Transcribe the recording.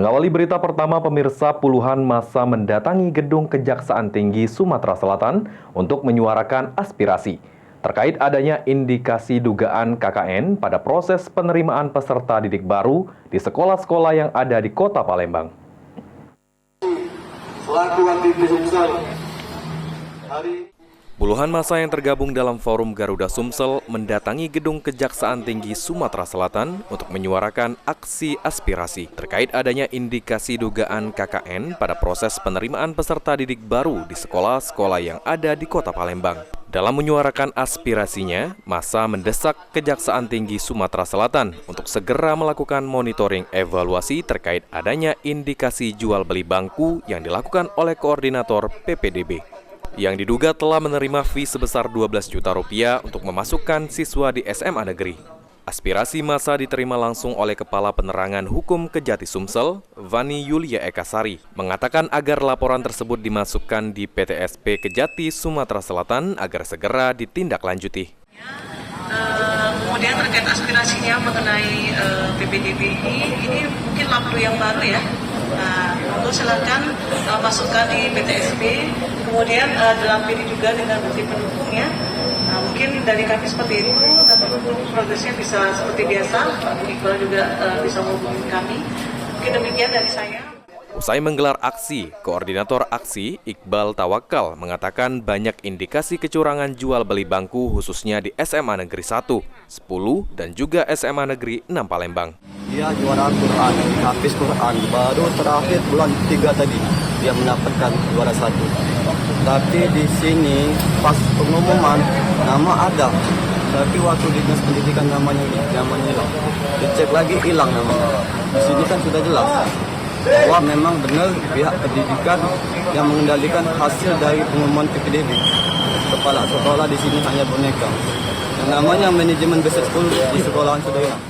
Mengawali berita pertama, pemirsa, puluhan massa mendatangi gedung Kejaksaan Tinggi Sumatera Selatan untuk menyuarakan aspirasi terkait adanya indikasi dugaan KKN pada proses penerimaan peserta didik baru di sekolah-sekolah yang ada di Kota Palembang. Puluhan massa yang tergabung dalam Forum Garuda Sumsel mendatangi gedung Kejaksaan Tinggi Sumatera Selatan untuk menyuarakan aksi aspirasi terkait adanya indikasi dugaan KKN pada proses penerimaan peserta didik baru di sekolah-sekolah yang ada di Kota Palembang. Dalam menyuarakan aspirasinya, massa mendesak Kejaksaan Tinggi Sumatera Selatan untuk segera melakukan monitoring evaluasi terkait adanya indikasi jual beli bangku yang dilakukan oleh koordinator PPDB, yang diduga telah menerima fee sebesar 12 juta rupiah untuk memasukkan siswa di SMA negeri. Aspirasi massa diterima langsung oleh Kepala Penerangan Hukum Kejati Sumsel, Vani Yulia Ekasari, mengatakan agar laporan tersebut dimasukkan di PTSP Kejati Sumatera Selatan agar segera ditindaklanjuti. Kemudian terkait aspirasinya mengenai PPDB ini mungkin lampu yang baru ya. Untuk silakan masukkan di PTSP, kemudian dilampiri juga dengan bukti pendukungnya. Mungkin dari kami seperti itu, tapi untuk progresnya bisa seperti biasa, Pak Iqbal juga bisa menghubungi kami. Mungkin demikian dari saya. Usai menggelar aksi, Koordinator Aksi Iqbal Tawakal mengatakan banyak indikasi kecurangan jual beli bangku khususnya di SMA Negeri 1, 10, dan juga SMA Negeri 6 Palembang. Dia juara Quran, habis Quran, baru terakhir bulan 3 tadi dia mendapatkan juara 1. Tapi di sini pas pengumuman nama ada, tapi waktu dinas pendidikan namanya hilang. Dicek lagi hilang namanya. Di sini kan sudah jelas bahwa memang benar pihak pendidikan yang mengendalikan hasil dari pengumuman PPDB. Kepala sekolah di sini hanya boneka. Yang namanya manajemen besar sekolah di sekolahan sudah hilang.